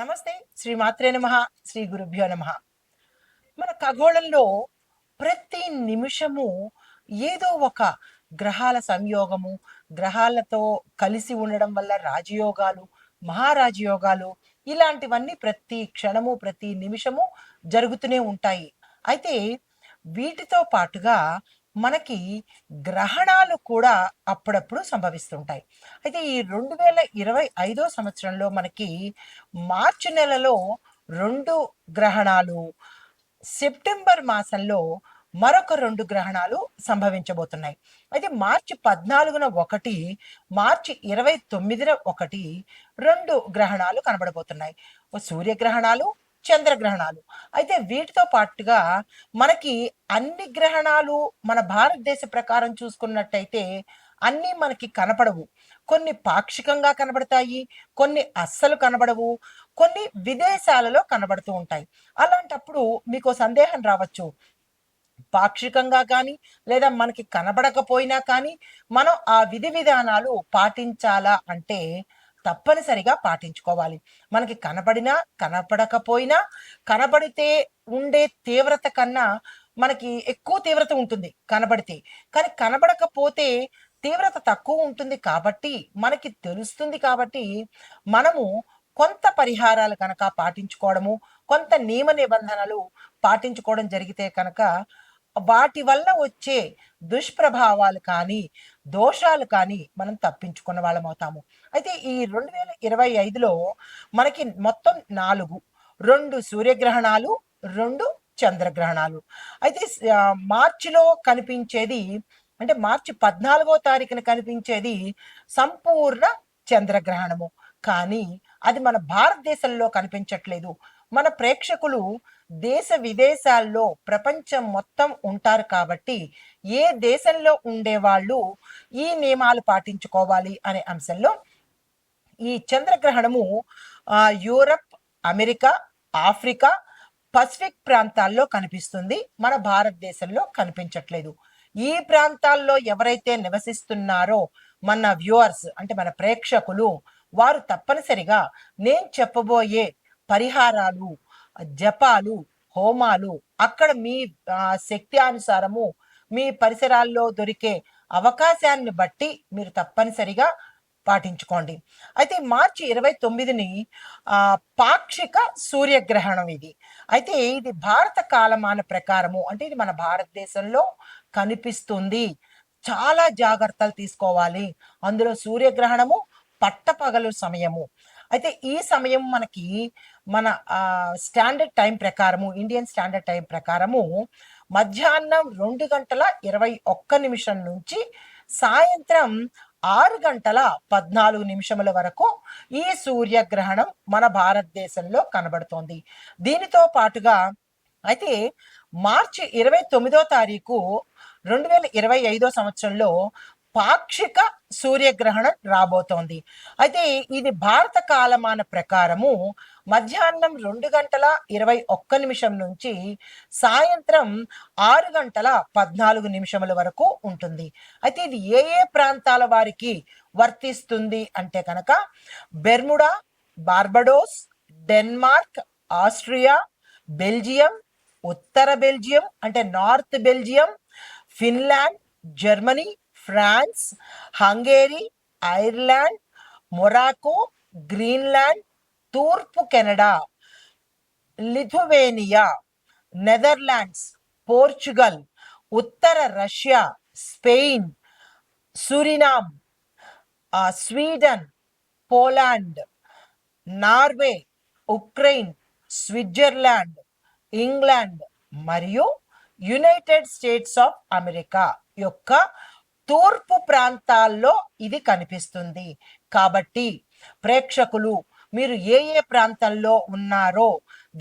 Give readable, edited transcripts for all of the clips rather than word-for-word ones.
నమస్తే. శ్రీ మాత్రే నమః. శ్రీ గురుభ్యో నమః. మన ఖగోళంలో ప్రతి నిమిషము ఏదో ఒక గ్రహాల సంయోగము, గ్రహాలతో కలిసి ఉండడం వల్ల రాజయోగాలు, మహారాజయోగాలు ఇలాంటివన్నీ ప్రతి క్షణము, ప్రతి నిమిషము జరుగుతూనే ఉంటాయి. అయితే వీటితో పాటుగా మనకి గ్రహణాలు కూడా అప్పుడప్పుడు సంభవిస్తుంటాయి. అయితే ఈ 2025 సంవత్సరంలో మనకి మార్చి నెలలో 2 గ్రహణాలు, సెప్టెంబర్ మాసంలో మరొక 2 గ్రహణాలు సంభవించబోతున్నాయి. అయితే మార్చి 14న ఒకటి, మార్చి 29న ఒకటి 2 గ్రహణాలు కనబడబోతున్నాయి. సూర్యగ్రహణాలు, చంద్రగ్రహణాలు. అయితే వీటితో పాటుగా మనకి అన్ని గ్రహణాలు మన భారతదేశ ప్రకారం చూసుకున్నట్టయితే అన్నీ మనకి కనపడవు. కొన్ని పాక్షికంగా కనబడతాయి, కొన్ని అస్సలు కనబడవు, కొన్ని విదేశాలలో కనబడుతూ ఉంటాయి. అలాంటప్పుడు మీకో సందేహం రావచ్చు. పాక్షికంగా కానీ, లేదా మనకి కనబడకపోయినా కానీ, మనం ఆ విధి విధానాలు పాటించాలా అంటే తప్పనిసరిగా పాటించుకోవాలి. మనకి కనబడినా, కనపడకపోయినా, కనబడితే ఉండే తీవ్రత కన్నా మనకి ఎక్కువ తీవ్రత ఉంటుంది కనబడితే. కానీ కనబడకపోతే తీవ్రత తక్కువ ఉంటుంది కాబట్టి, మనకి తెలుస్తుంది కాబట్టి, మనము కొంత పరిహారాలు కనుక పాటించుకోవడము, కొంత నియమ నిబంధనలు పాటించుకోవడం జరిగితే కనుక వాటి వల్ల వచ్చే దుష్ప్రభావాలు కానీ, దోషాలు కానీ మనం తప్పించుకున్న వాళ్ళం అవుతాము. అయితే ఈ 2025లో మనకి మొత్తం 4, 2 సూర్యగ్రహణాలు, 2 చంద్రగ్రహణాలు. అయితే మార్చిలో కనిపించేది అంటే మార్చి 14వ తారీఖున కనిపించేది సంపూర్ణ చంద్రగ్రహణము. కానీ అది మన భారతదేశంలో కనిపించట్లేదు. మన ప్రేక్షకులు దేశ విదేశాల్లో ప్రపంచం మొత్తం ఉంటారు కాబట్టి ఏ దేశంలో ఉండేవాళ్ళు ఈ నియమాలు పాటించుకోవాలి అనే అంశంలో ఈ చంద్రగ్రహణము యూరప్, అమెరికా, ఆఫ్రికా, పసిఫిక్ ప్రాంతాల్లో కనిపిస్తుంది. మన భారతదేశంలో కనిపించట్లేదు. ఈ ప్రాంతాల్లో ఎవరైతే నివసిస్తున్నారో మన వ్యూవర్స్ అంటే మన ప్రేక్షకులు వారు తప్పనిసరిగా నేను చెప్పబోయే పరిహారాలు, జపాలు, హోమాలు అక్కడ మీ శక్తి అనుసారము మీ పరిసరాల్లో దొరికే అవకాశాన్ని బట్టి మీరు తప్పనిసరిగా పాటించుకోండి. అయితే మార్చి 29ని పాక్షిక సూర్యగ్రహణం ఇది. అయితే ఇది భారత కాలమాన ప్రకారము అంటే ఇది మన భారతదేశంలో కనిపిస్తుంది. చాలా జాగ్రత్తలు తీసుకోవాలి. అందులో సూర్యగ్రహణము పట్టపగలు సమయము. అయితే ఈ సమయం మనకి మన స్టాండర్డ్ టైం ప్రకారము ఇండియన్ స్టాండర్డ్ టైం ప్రకారము మధ్యాహ్నం 2:21 నుంచి సాయంత్రం 6:14 వరకు ఈ సూర్యగ్రహణం మన భారతదేశంలో కనబడుతోంది. దీనితో పాటుగా అయితే మార్చి 29వ తారీఖు 2025 సంవత్సరంలో పాక్షిక సూర్యగ్రహణం రాబోతోంది. అయితే ఇది భారత కాలమాన ప్రకారము మధ్యాహ్నం 2:21 నుంచి సాయంత్రం 6:14 వరకు ఉంటుంది. అయితే ఇది ఏ ఏ ప్రాంతాల వారికి వర్తిస్తుంది అంటే కనుక Bermuda, Barbados, Denmark, Austria, Belgium, ఉత్తర బెల్జియం అంటే North Belgium, Finland, Germany, France, Hungary, Ireland, Morocco, Greenland, తూర్పు కెనడా, లిథువేనియా, నెదర్లాండ్స్, పోర్చుగల్, ఉత్తర Russia, Spain, Suriname, Sweden, Poland, Norway, Ukraine, Switzerland, England మరియు యునైటెడ్ స్టేట్స్ ఆఫ్ అమెరికా యొక్క తూర్పు ప్రాంతాల్లో ఇది కనిపిస్తుంది. కాబట్టి ప్రేక్షకులు మీరు ఏ ఏ ప్రాంతంలో ఉన్నారో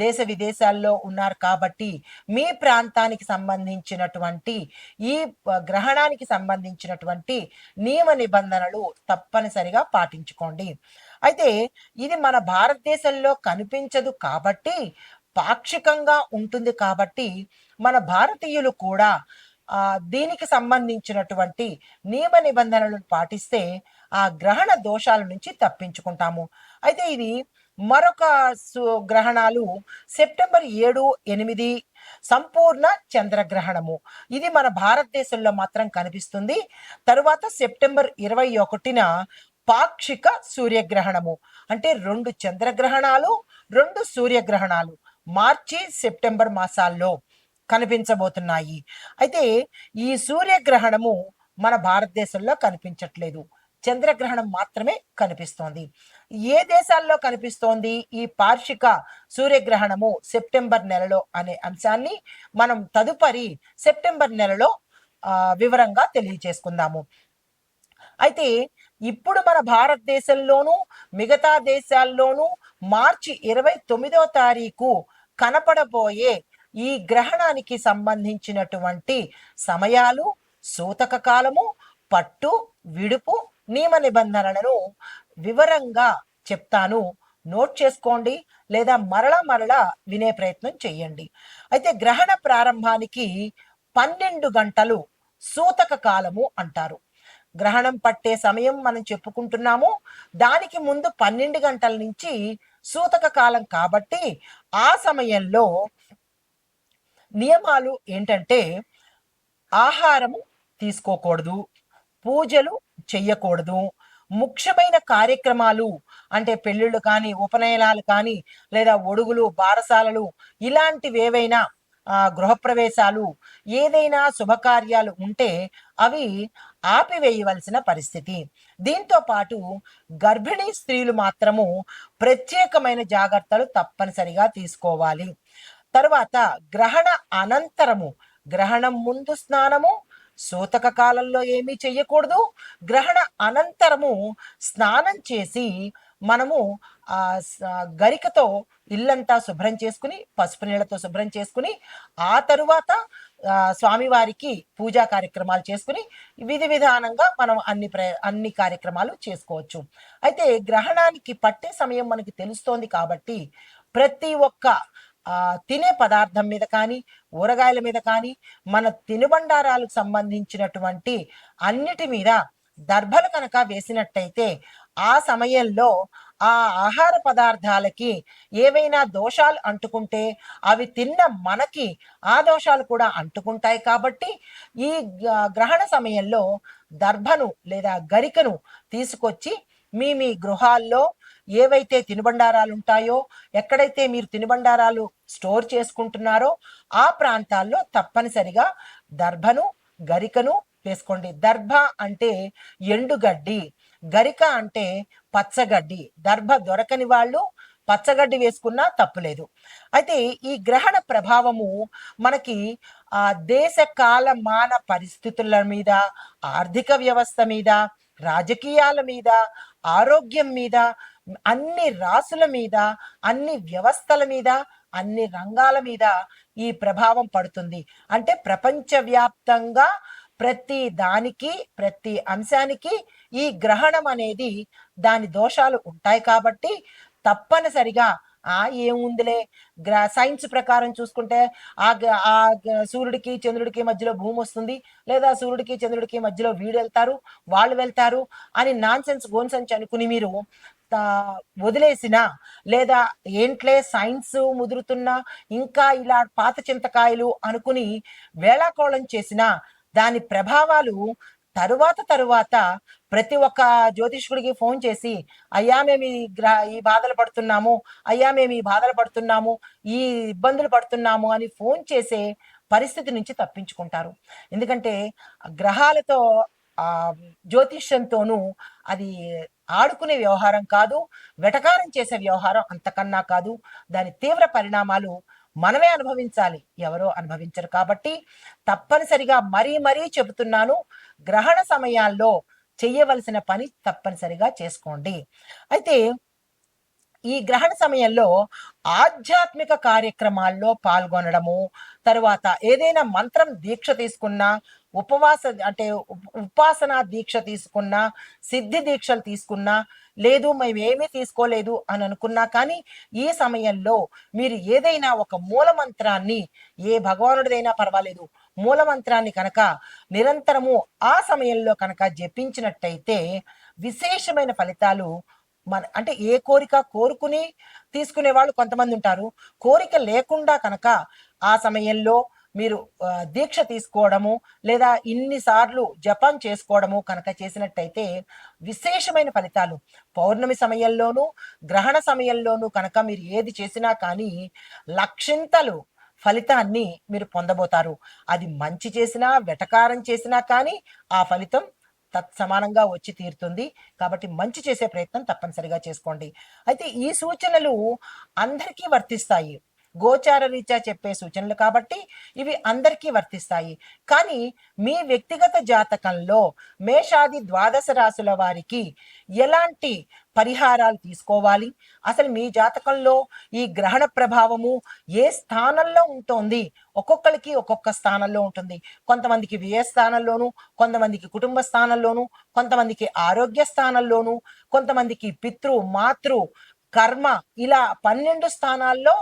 దేశ విదేశాల్లో ఉన్నారు కాబట్టి మీ ప్రాంతానికి సంబంధించినటువంటి ఈ గ్రహణానికి సంబంధించినటువంటి నియమ నిబంధనలు తప్పనిసరిగా పాటించుకోండి. అయితే ఇది మన భారతదేశంలో కనిపించదు కాబట్టి పాక్షికంగా ఉంటుంది కాబట్టి మన భారతీయులు కూడా దీనికి సంబంధించినటువంటి నియమ నిబంధనలను పాటిస్తే ఆ గ్రహణ దోషాల నుంచి తప్పించుకుంటాము. అయితే ఇది మరొక గ్రహణాలు సెప్టెంబర్ 7, 8 సంపూర్ణ చంద్రగ్రహణము. ఇది మన భారతదేశంలో మాత్రం కనిపిస్తుంది. తరువాత సెప్టెంబర్ 21న పాక్షిక సూర్యగ్రహణము. అంటే 2 చంద్రగ్రహణాలు, 2 సూర్యగ్రహణాలు మార్చి, సెప్టెంబర్ మాసాల్లో కనిపించబోతున్నాయి. అయితే ఈ సూర్యగ్రహణము మన భారతదేశంలో కనిపించట్లేదు. చంద్రగ్రహణం మాత్రమే కనిపిస్తోంది. ఏ దేశాల్లో కనిపిస్తోంది ఈ పాక్షిక సూర్యగ్రహణము సెప్టెంబర్ నెలలో అనే అంశాన్ని మనం తదుపరి సెప్టెంబర్ నెలలో వివరంగా తెలియచేసుకుందాము. అయితే ఇప్పుడు మన భారతదేశంలోనూ మిగతా దేశాల్లోనూ మార్చి 29వ తారీఖు కనపడబోయే ఈ గ్రహణానికి సంబంధించినటువంటి సమయాలు, సూతక కాలము, పట్టు, విడుపు, నియమ నిబంధనలను వివరంగా చెప్తాను. నోట్ చేసుకోండి లేదా మరలా వినే ప్రయత్నం చేయండి. అయితే గ్రహణ ప్రారంభానికి 12 గంటలు సూతక కాలము అంటారు. గ్రహణం పట్టే సమయం మనం చెప్పుకుంటున్నాము. దానికి ముందు 12 గంటల నుంచి సూతక కాలం కాబట్టి ఆ సమయంలో నియమాలు ఏంటంటే ఆహారము తీసుకోకూడదు, పూజలు చెయ్యకూడదు, ముఖ్యమైన కార్యక్రమాలు అంటే పెళ్ళిళ్ళు కానీ, ఉపనయనాలు కానీ, లేదా ఒడుగులు, బారసాలలు ఇలాంటివేవైనా గృహప్రవేశాలు ఏదైనా శుభకార్యాలు ఉంటే అవి ఆపివేయవలసిన పరిస్థితి. దీంతో పాటు గర్భిణీ స్త్రీలు మాత్రము ప్రత్యేకమైన జాగ్రత్తలు తప్పనిసరిగా తీసుకోవాలి. తరువాత గ్రహణ అనంతరము, గ్రహణం ముందు స్నానము, సూతక కాలంలో ఏమీ చెయ్యకూడదు. గ్రహణ అనంతరము స్నానం చేసి మనము గరికతో ఇల్లంతా శుభ్రం చేసుకుని, పసుపు నీళ్ళతో శుభ్రం చేసుకుని, ఆ తరువాత స్వామివారికి పూజా కార్యక్రమాలు చేసుకుని విధి విధానంగా మనం అన్ని కార్యక్రమాలు చేసుకోవచ్చు. అయితే గ్రహణానికి పట్టే సమయం మనకి తెలుస్తోంది కాబట్టి ప్రతి ఒక్క తినే పదార్థం మీద కానీ, ఊరగాయల మీద కానీ, మన తినుబండారాలకు సంబంధించినటువంటి అన్నిటి మీద దర్భలు కనుక వేసినట్టయితే ఆ సమయంలో ఆ ఆహార పదార్థాలకి ఏవైనా దోషాలు అంటుకుంటే అవి తిన్న మనకి ఆ దోషాలు కూడా అంటుకుంటాయి. కాబట్టి ఈ గ్రహణ సమయంలో దర్భను లేదా గరికను తీసుకొచ్చి మీ గృహాల్లో ఏవైతే తినుబండారాలు ఉంటాయో, ఎక్కడైతే మీరు తినుబండారాలు స్టోర్ చేసుకుంటున్నారో ఆ ప్రాంతాల్లో తప్పనిసరిగా దర్భను, గరికను వేసుకోండి. దర్భ అంటే ఎండుగడ్డి, గరిక అంటే పచ్చగడ్డి. దర్భ దొరకని వాళ్ళు పచ్చగడ్డి వేసుకున్నా తప్పులేదు. అయితే ఈ గ్రహణ ప్రభావము మనకి దేశ కాలమాన పరిస్థితుల మీద, ఆర్థిక వ్యవస్థ మీద, రాజకీయాల మీద, ఆరోగ్యం మీద, అన్ని రాసుల మీద, అన్ని వ్యవస్థల మీద, అన్ని రంగాల మీద ఈ ప్రభావం పడుతుంది. అంటే ప్రపంచవ్యాప్తంగా ప్రతి దానికి, ప్రతి అంశానికి ఈ గ్రహణం అనేది దాని దోషాలు ఉంటాయి. కాబట్టి తప్పనిసరిగా ఏముందిలే, సైన్స్ ప్రకారం చూసుకుంటే ఆ సూర్యుడికి చంద్రుడికి మధ్యలో భూమి వస్తుంది, లేదా సూర్యుడికి చంద్రుడికి మధ్యలో వాళ్ళు వెళ్తారు అని నాన్సెన్స్ గోన్సెన్స్ అనుకుని మీరు వదిలేసిన, లేదా ఏంట్లే సైన్స్ ముదురుతున్నా ఇంకా ఇలా పాత చింతకాయలు అనుకుని వేళాకోళం చేసిన దాని ప్రభావాలు తరువాత ప్రతి ఒక్క జ్యోతిష్కుడికి ఫోన్ చేసి అయ్యా మేము ఈ బాధలు పడుతున్నాము, అయ్యా మేము ఈ బాధలు పడుతున్నాము, ఈ ఇబ్బందులు పడుతున్నాము అని ఫోన్ చేసే పరిస్థితి నుంచి తప్పించుకుంటారు. ఎందుకంటే గ్రహాలతో జ్యోతిష్యంతోనూ అది ఆడుకునే వ్యవహారం కాదు, వెటకారం చేసే వ్యవహారం అంతకన్నా కాదు. దాని తీవ్ర పరిణామాలు మనమే అనుభవించాలి, ఎవరో అనుభవించరు. కాబట్టి తప్పనిసరిగా మరీ చెబుతున్నాను, గ్రహణ సమయాల్లో చెయ్యవలసిన పని తప్పనిసరిగా చేసుకోండి. అయితే ఈ గ్రహణ సమయంలో ఆధ్యాత్మిక కార్యక్రమాల్లో పాల్గొనడము, తరువాత ఏదైనా మంత్రం దీక్ష తీసుకున్నా, ఉపాసన దీక్ష తీసుకున్నా, సిద్ధి దీక్షలు తీసుకున్నా, లేదు మేమేమీ తీసుకోలేదు అని అనుకున్నా కానీ ఈ సమయంలో మీరు ఏదైనా ఒక మూలమంత్రాన్ని, ఏ భగవానుడిదైనా పర్వాలేదు, మూలమంత్రాన్ని కనుక నిరంతరము ఆ సమయంలో కనుక జపించినట్టయితే విశేషమైన ఫలితాలు అంటే ఏ కోరిక కోరుకుని తీసుకునే వాళ్ళు కొంతమంది ఉంటారు. కోరిక లేకుండా కనుక ఆ సమయంలో మీరు దీక్ష తీసుకోవడము, లేదా ఇన్ని సార్లు జపం చేసుకోవడము కనుక చేసినట్టయితే విశేషమైన ఫలితాలు పౌర్ణమి సమయంలోనూ, గ్రహణ సమయంలోనూ కనుక మీరు ఏది చేసినా కానీ లక్షింతలు ఫలితాన్ని మీరు పొందబోతారు. అది మంచి చేసినా, వెటకారం చేసినా కానీ ఆ ఫలితం తత్సమానంగా వచ్చి తీరుతుంది. కాబట్టి మంచి చేసే ప్రయత్నం తప్పనిసరిగా చేసుకోండి. అయితే ఈ సూచనలు అందరికీ వర్తిస్తాయి. గోచార రీత్యా చెప్పే సూచనలు కాబట్టి ఇవి అందరికీ వర్తిస్తాయి. కానీ మీ వ్యక్తిగత జాతకంలో మేషాది ద్వాదశ రాశుల వారికి ఎలాంటి పరిహారాలు తీసుకోవాలి, అసలు మీ జాతకంలో ఈ గ్రహణ ప్రభావము ఏ స్థానంలో ఉంటుంది, ఒక్కొక్కరికి ఒక్కొక్క స్థానంలో ఉంటుంది. కొంతమందికి వ్యయ స్థానంలోను, కొంతమందికి కుటుంబ స్థానంలోను, కొంతమందికి ఆరోగ్య స్థానంలోను, కొంతమందికి పితృ మాతృ కర్మ, ఇలా 12 స్థానాల్లో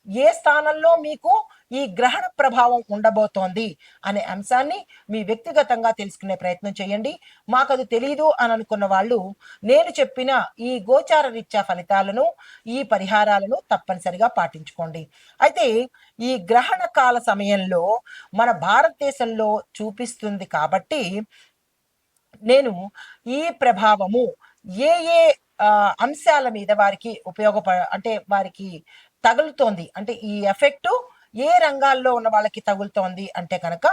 ఏ స్థానంలో మీకు ఈ గ్రహణ ప్రభావం ఉండబోతోంది అనే అంశాన్ని మీ వ్యక్తిగతంగా తెలుసుకునే ప్రయత్నం చేయండి. మాకు అది తెలియదు అని అనుకున్న వాళ్ళు నేను చెప్పిన ఈ గోచార రీత్యా ఫలితాలను, ఈ పరిహారాలను తప్పనిసరిగా పాటించుకోండి. అయితే ఈ గ్రహణ కాల సమయంలో మన భారతదేశంలో చూపిస్తుంది కాబట్టి నేను ఈ ప్రభావము ఏ ఏ అంశాల మీద వారికి అంటే వారికి తగులుతోంది, అంటే ఈ ఎఫెక్టు ఏ రంగాల్లో ఉన్న వాళ్ళకి తగులుతోంది అంటే కనుక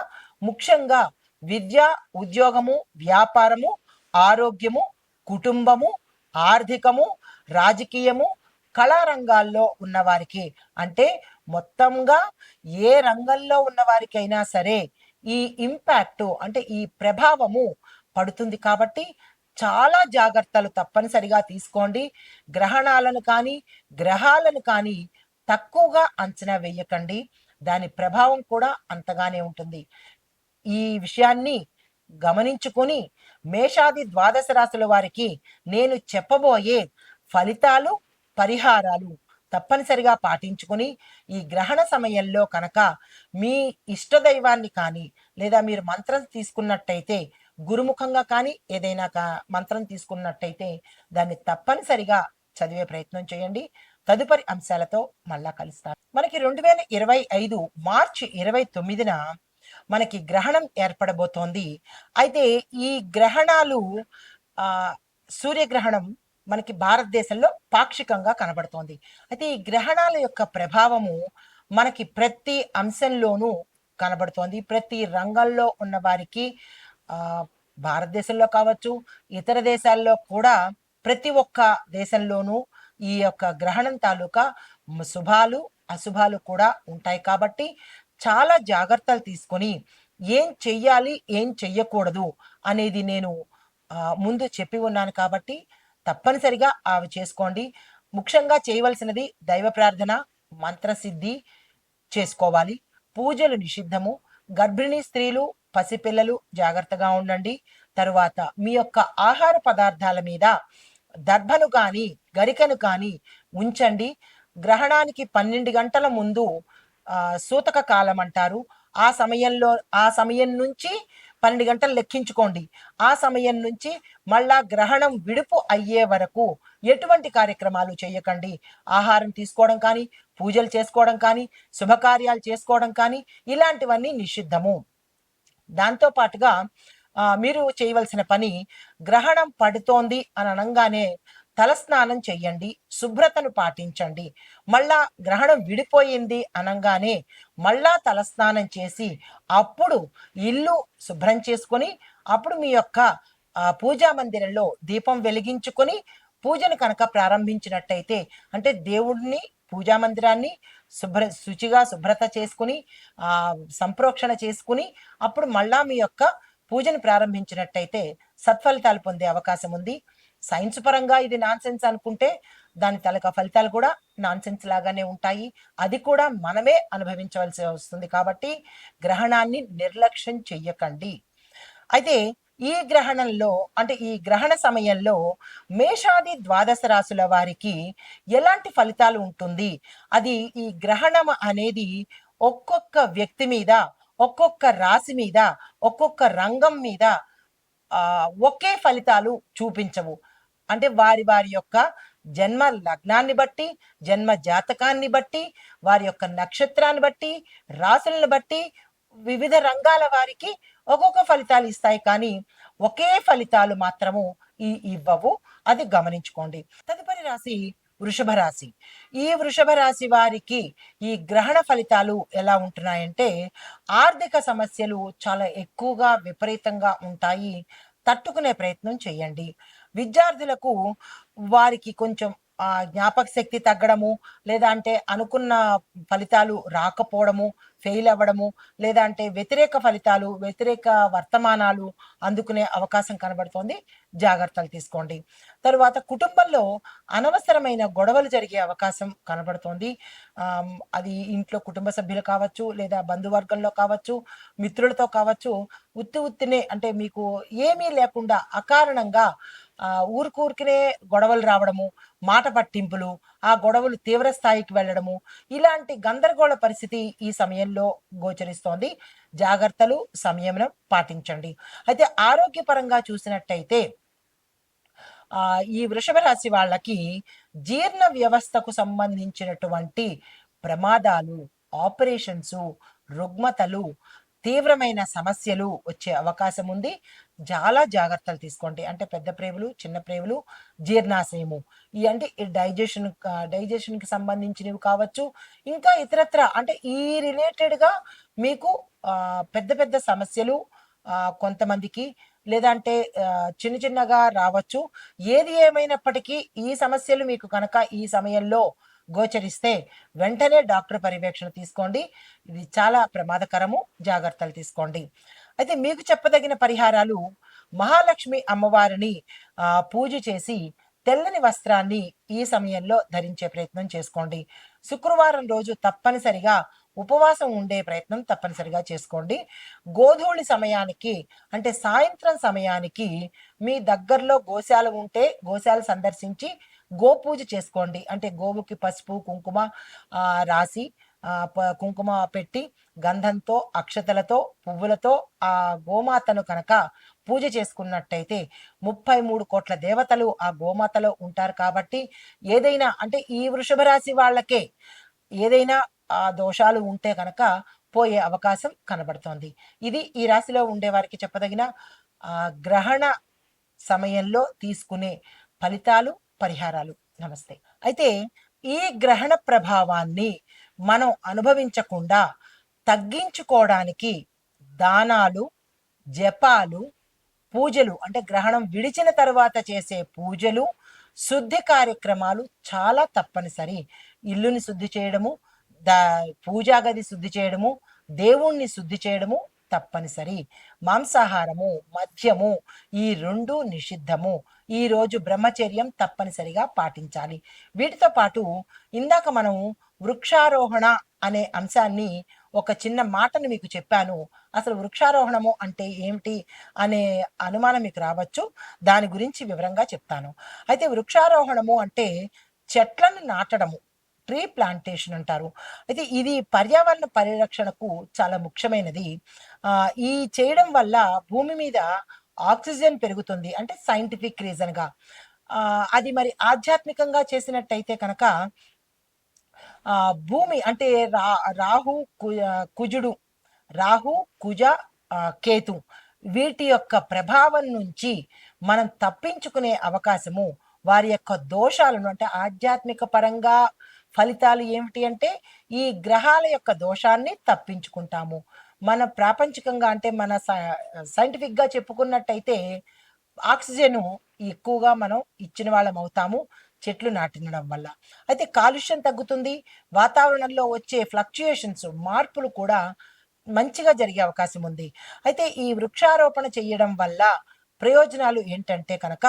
ముఖ్యంగా విద్య, ఉద్యోగము, వ్యాపారము, ఆరోగ్యము, కుటుంబము, ఆర్థికము, రాజకీయము, కళారంగాల్లో ఉన్నవారికి, అంటే మొత్తంగా ఏ రంగంలో ఉన్నవారికైనా సరే ఈ ఇంపాక్టు అంటే ఈ ప్రభావము పడుతుంది. కాబట్టి చాలా జాగ్రత్తలు తప్పనిసరిగా తీసుకోండి. గ్రహణాలను కానీ గ్రహాలను కానీ తక్కువగా అంచనా వేయకండి. దాని ప్రభావం కూడా అంతగానే ఉంటుంది. ఈ విషయాన్ని గమనించుకొని మేషాది ద్వాదశ రాశుల వారికి నేను చెప్పబోయే ఫలితాలు, పరిహారాలు తప్పనిసరిగా పాటించుకొని ఈ గ్రహణ సమయంలో కనుక మీ ఇష్టదైవాన్ని కానీ, లేదా మీరు మంత్రం తీసుకున్నట్టయితే గురుముఖంగా కానీ ఏదైనా మంత్రం తీసుకున్నట్టయితే దాన్ని తప్పనిసరిగా చదివే ప్రయత్నం చేయండి. తదుపరి అంశాలతో మళ్ళా కలుస్తాను. మనకి 2025 మార్చి 29న మనకి గ్రహణం ఏర్పడబోతోంది. అయితే ఈ గ్రహణాలు సూర్యగ్రహణం మనకి భారతదేశంలో పాక్షికంగా కనబడుతోంది. అయితే ఈ గ్రహణాల యొక్క ప్రభావము మనకి ప్రతి అంశంలోనూ కనబడుతోంది. ప్రతి రంగంలో ఉన్న వారికి భారతదేశంలో కావచ్చు, ఇతర దేశాల్లో కూడా ప్రతి ఒక్క దేశంలోనూ ఈ యొక్క గ్రహణం తాలూకా శుభాలు, అశుభాలు కూడా ఉంటాయి. కాబట్టి చాలా జాగ్రత్తలు తీసుకొని ఏం చెయ్యాలి, ఏం చెయ్యకూడదు అనేది నేను ముందు చెప్పి ఉన్నాను. కాబట్టి తప్పనిసరిగా అవి చేసుకోండి. ముఖ్యంగా చేయవలసినది దైవ ప్రార్థన, మంత్రసిద్ధి చేసుకోవాలి. పూజలు నిషిద్ధము. గర్భిణీ స్త్రీలు, పసిపిల్లలు జాగ్రత్తగా ఉండండి. తరువాత మీ యొక్క ఆహార పదార్థాల మీద దర్భను కానీ గరికను కానీ ఉంచండి. గ్రహణానికి 12 గంటల ముందు సూతక కాలం అంటారు. ఆ సమయం నుంచి 12 గంటలు లెక్కించుకోండి. ఆ సమయం నుంచి మళ్ళా గ్రహణం విడుపు అయ్యే వరకు ఎటువంటి కార్యక్రమాలు చేయకండి. ఆహారం తీసుకోవడం కానీ, పూజలు చేసుకోవడం కానీ, శుభకార్యాలు చేసుకోవడం కానీ ఇలాంటివన్నీ నిషిద్ధము. దాంతో పాటుగా మీరు చేయవలసిన పని, గ్రహణం పడుతోంది అని అనగానే తలస్నానం చెయ్యండి, శుభ్రతను పాటించండి. మళ్ళా గ్రహణం విడిపోయింది అనగానే మళ్ళా తలస్నానం చేసి అప్పుడు ఇల్లు శుభ్రం చేసుకొని అప్పుడు మీ యొక్క పూజా మందిరంలో దీపం వెలిగించుకొని పూజను కనుక ప్రారంభించినట్టయితే, అంటే దేవుడిని, పూజా మందిరాన్ని శుచిగా శుభ్రత చేసుకుని సంప్రోక్షణ చేసుకుని అప్పుడు మళ్ళా మీ యొక్క పూజను ప్రారంభించినట్టయితే సత్ఫలితాలు పొందే అవకాశం ఉంది. సైన్స్ పరంగా ఇది నాన్ సెన్స్ అనుకుంటే దాని తలక ఫలితాలు కూడా నాన్ సెన్స్ లాగానే ఉంటాయి. అది కూడా మనమే అనుభవించవలసి వస్తుంది. కాబట్టి గ్రహణాన్ని నిర్లక్ష్యం చెయ్యకండి. అయితే ఈ గ్రహణంలో, అంటే ఈ గ్రహణ సమయంలో మేషాది ద్వాదశ రాశుల వారికి ఎలాంటి ఫలితాలు ఉంటుంది, అది ఈ గ్రహణం అనేది ఒక్కొక్క వ్యక్తి మీద, ఒక్కొక్క రాశి మీద, ఒక్కొక్క రంగం మీద ఒకే ఫలితాలు చూపించవు. అంటే వారి వారి యొక్క జన్మ లగ్నాన్ని బట్టి, జన్మ జాతకాన్ని బట్టి, వారి యొక్క నక్షత్రాన్ని బట్టి, రాశులను బట్టి వివిధ రంగాల వారికి ఒక్కొక్క ఫలితాలు ఇస్తాయి. కానీ ఒకే ఫలితాలు మాత్రము ఇవ్వవు. అది గమనించుకోండి. తదుపరి రాశి వృషభ రాశి. ఈ వృషభ రాశి వారికి ఈ గ్రహణ ఫలితాలు ఎలా ఉంటున్నాయంటే, ఆర్థిక సమస్యలు చాలా ఎక్కువగా విపరీతంగా ఉంటాయి. తట్టుకునే ప్రయత్నం చేయండి. విద్యార్థులకు వారికి కొంచెం జ్ఞాపక శక్తి తగ్గడము, లేదా అంటే అనుకున్న ఫలితాలు రాకపోవడము, ఫెయిల్ అవ్వడము, లేదా అంటే వ్యతిరేక ఫలితాలు, వ్యతిరేక వర్తమానాలు అందుకునే అవకాశం కనబడుతోంది. జాగ్రత్తలు తీసుకోండి. తరువాత కుటుంబంలో అనవసరమైన గొడవలు జరిగే అవకాశం కనబడుతోంది. అది ఇంట్లో కుటుంబ సభ్యులు కావచ్చు, లేదా బంధువర్గంలో కావచ్చు, మిత్రులతో కావచ్చు. ఉత్తినే అంటే మీకు ఏమీ లేకుండా అకారణంగా ఊరికూరికినే గొడవలు రావడము, మాట పట్టింపులు, ఆ గొడవలు తీవ్ర స్థాయికి వెళ్ళడము, ఇలాంటి గందరగోళ పరిస్థితి ఈ సమయంలో గోచరిస్తోంది. జాగ్రత్తలు, సంయమనం పాటించండి. అయితే ఆరోగ్యపరంగా చూసినట్టయితే ఈ వృషభ రాశి వాళ్ళకి జీర్ణ వ్యవస్థకు సంబంధించినటువంటి ప్రమాదాలు, ఆపరేషన్స్, రుగ్మతలు, తీవ్రమైన సమస్యలు వచ్చే అవకాశం ఉంది. చాలా జాగ్రత్తలు తీసుకోండి. అంటే పెద్ద ప్రేవులు, చిన్న ప్రేవులు, జీర్ణాశయము, ఈ అంటే డైజెషన్కి సంబంధించినవి కావచ్చు, ఇంకా ఇతరత్ర అంటే ఈ రిలేటెడ్గా మీకు పెద్ద పెద్ద సమస్యలు కొంతమందికి, లేదంటే చిన్న చిన్నగా రావచ్చు. ఏది ఏమైనప్పటికీ ఈ సమస్యలు మీకు కనుక ఈ సమయంలో గోచరిస్తే వెంటనే డాక్టర్ పర్యవేక్షణ తీసుకోండి. ఇది చాలా ప్రమాదకరము. జాగ్రత్తలు తీసుకోండి. అయితే మీకు చెప్పదగిన పరిహారాలు: మహాలక్ష్మి అమ్మవారిని పూజ చేసి తెల్లని వస్త్రాన్ని ఈ సమయంలో ధరించే ప్రయత్నం చేసుకోండి. శుక్రవారం రోజు తప్పనిసరిగా ఉపవాసం ఉండే ప్రయత్నం తప్పనిసరిగా చేసుకోండి. గోధూళి సమయానికి అంటే సాయంత్రం సమయానికి మీ దగ్గరలో గోశాల ఉంటే గోశాల సందర్శించి గోపూజ చేసుకోండి. అంటే గోవుకి పసుపు కుంకుమ రాసి కుంకుమ పెట్టి గంధంతో, అక్షతలతో, పువ్వులతో ఆ గోమాతను కనుక పూజ చేసుకున్నట్టయితే 33 కోట్ల దేవతలు ఆ గోమాతలో ఉంటారు. కాబట్టి ఏదైనా అంటే ఈ వృషభ రాశి వాళ్ళకే ఏదైనా దోషాలు ఉంటే కనుక పోయే అవకాశం కనబడుతోంది. ఇది ఈ రాశిలో ఉండే వారికి చెప్పదగిన గ్రహణ సమయంలో తీసుకునే ఫలితాలు, పరిహారాలు. నమస్తే. అయితే ఈ గ్రహణ ప్రభావాన్ని మనం అనుభవించకుండా తగ్గించుకోవడానికి దానాలు, జపాలు, పూజలు అంటే గ్రహణం విడిచిన తరువాత చేసే పూజలు, శుద్ధి కార్యక్రమాలు చాలా తప్పనిసరి. ఇల్లుని శుద్ధి చేయడము, పూజా గది శుద్ధి చేయడము, దేవుణ్ణి శుద్ధి చేయడము తప్పనిసరి. మాంసాహారము, మద్యము ఈ 2 నిషిద్ధము. ఈరోజు బ్రహ్మచర్యం తప్పనిసరిగా పాటించాలి. వీటితో పాటు ఇందాక మనం వృక్షారోహణ అనే అంశాన్ని ఒక చిన్న మాటను మీకు చెప్పాను. అసలు వృక్షారోహణము అంటే ఏమిటి అనే అనుమానం మీకు రావచ్చు. దాని గురించి వివరంగా చెప్తాను. అయితే వృక్షారోహణము అంటే చెట్లను నాటడము, ట్రీ ప్లాంటేషన్ అంటారు. అయితే ఇది పర్యావరణ పరిరక్షణకు చాలా ముఖ్యమైనది. ఈ చేయడం వల్ల భూమి మీద ఆక్సిజన్ పెరుగుతుంది. అంటే సైంటిఫిక్ రీజన్గా. అది మరి ఆధ్యాత్మికంగా చేసినట్టయితే కనుక భూమి అంటే రాహు కుజుడు, రాహు కుజ కేతు వీటి యొక్క ప్రభావం నుంచి మనం తప్పించుకునే అవకాశము, వారి యొక్క దోషాలను అంటే ఆధ్యాత్మిక పరంగా ఫలితాలు ఏమిటి అంటే ఈ గ్రహాల యొక్క దోషాన్ని తప్పించుకుంటాము. మన ప్రాపంచికంగా అంటే మన సైంటిఫిక్గా చెప్పుకున్నట్టయితే ఆక్సిజన్ ఎక్కువగా మనం ఇచ్చిన వాళ్ళం అవుతాము చెట్లు నాటినడం వల్ల. అయితే కాలుష్యం తగ్గుతుంది. వాతావరణంలో వచ్చే ఫ్లక్చుయేషన్స్, మార్పులు కూడా మంచిగా జరిగే అవకాశం ఉంది. అయితే ఈ వృక్షారోపణ చేయడం వల్ల ప్రయోజనాలు ఏంటంటే కనుక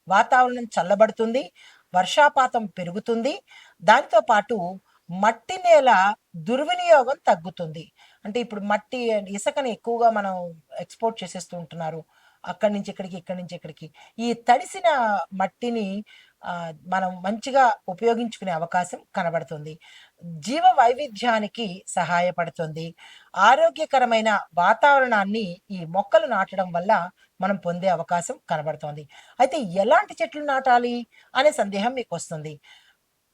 వాతావరణం చల్లబడుతుంది, వర్షాపాతం పెరుగుతుంది. దానితో పాటు మట్టి నేల దుర్వినియోగం తగ్గుతుంది. అంటే ఇప్పుడు మట్టి ఇసుకని ఎక్కువగా మనం ఎక్స్పోర్ట్ చేసేస్తూ ఉంటున్నారు. అక్కడి నుంచి ఇక్కడికి, ఇక్కడి నుంచి ఇక్కడికి. ఈ తడిసిన మట్టిని మనం మంచిగా ఉపయోగించుకునే అవకాశం కనబడుతుంది. జీవ వైవిధ్యానికి సహాయపడుతుంది. ఆరోగ్యకరమైన వాతావరణాన్ని ఈ మొక్కలు నాటడం వల్ల మనం పొందే అవకాశం కనబడుతోంది. అయితే ఎలాంటి చెట్లు నాటాలి అనే సందేహం మీకు వస్తుంది.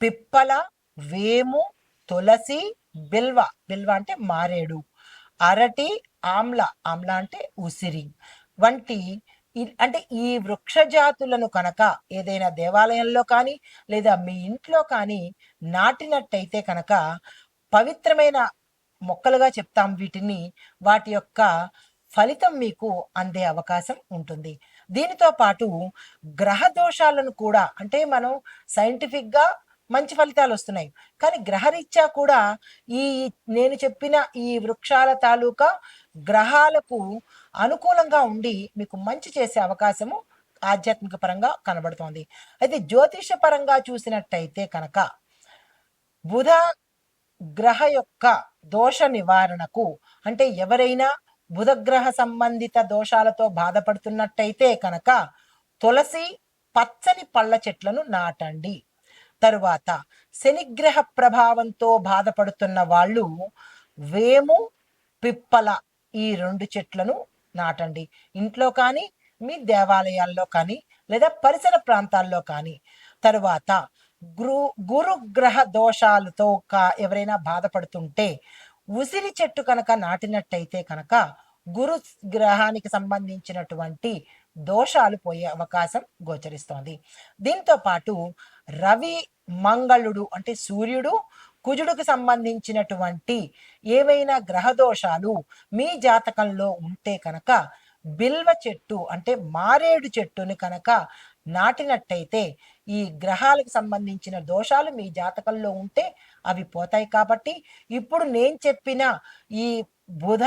పిప్పల, వేము, తులసి, బిల్వ, బిల్వ అంటే మారేడు, అరటి, ఆమ్ల, ఆమ్ల అంటే ఉసిరి వంటి అంటే ఈ వృక్ష జాతులను కనుక ఏదైనా దేవాలయంలో కానీ లేదా మీ ఇంట్లో కానీ నాటినట్టయితే కనుక పవిత్రమైన మొక్కలుగా చెప్తాం వీటిని. వాటి యొక్క ఫలితం మీకు అందే అవకాశం ఉంటుంది. దీనితో పాటు గ్రహ దోషాలను కూడా, అంటే మనం సైంటిఫిక్గా మంచి ఫలితాలు వస్తున్నాయి, కానీ గ్రహరీత్యా కూడా ఈ నేను చెప్పిన ఈ వృక్షాల తాలూకా గ్రహాలకు అనుకూలంగా ఉండి మీకు మంచి చేసే అవకాశము ఆధ్యాత్మిక పరంగా కనబడుతోంది. అయితే జ్యోతిష పరంగా చూసినట్టయితే కనుక బుధ గ్రహ యొక్క దోష నివారణకు, అంటే ఎవరైనా బుధగ్రహ సంబంధిత దోషాలతో బాధపడుతున్నట్టయితే కనుక తులసి, పచ్చని పళ్ళ చెట్లను నాటండి. తరువాత శనిగ్రహ ప్రభావంతో బాధపడుతున్న వాళ్ళు వేము, పిప్పల ఈ 2 చెట్లను నాటండి. ఇంట్లో కానీ మీ దేవాలయాల్లో కానీ లేదా పరిసర ప్రాంతాల్లో కానీ. తరువాత గురుగ్రహ దోషాలతో ఎవరైనా బాధపడుతుంటే ఉసిరి చెట్టు కనుక నాటినట్టయితే కనుక గురు గ్రహానికి సంబంధించినటువంటి దోషాలు పోయే అవకాశం గోచరిస్తోంది. దీంతో పాటు రవి, మంగళుడు అంటే సూర్యుడు, కుజుడికి సంబంధించినటువంటి ఏవైనా గ్రహ దోషాలు మీ జాతకంలో ఉంటే కనుక బిల్వ చెట్టు అంటే మారేడు చెట్టుని కనుక నాటినట్టయితే ఈ గ్రహాలకు సంబంధించిన దోషాలు మీ జాతకంలో ఉంటే అవి పోతాయి. కాబట్టి ఇప్పుడు నేను చెప్పిన ఈ బుధ,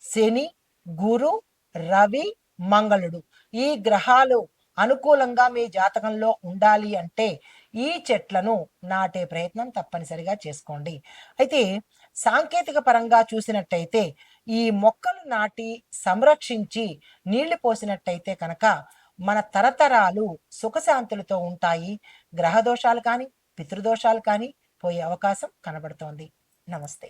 శని, గురు, రవి, మంగళుడు ఈ గ్రహాలు అనుకూలంగా మీ జాతకంలో ఉండాలి అంటే ఈ చెట్లను నాటే ప్రయత్నం తప్పనిసరిగా చేసుకోండి. అయితే సాంకేతిక పరంగా చూసినట్టయితే ఈ మొక్కలు నాటి సంరక్షించి నీళ్లు పోసినట్టయితే కనుక మన తరతరాలు సుఖశాంతులతో ఉంటాయి. గ్రహదోషాలు కానీ పితృదోషాలు కానీ పోయే అవకాశం కనబడుతోంది. నమస్తే.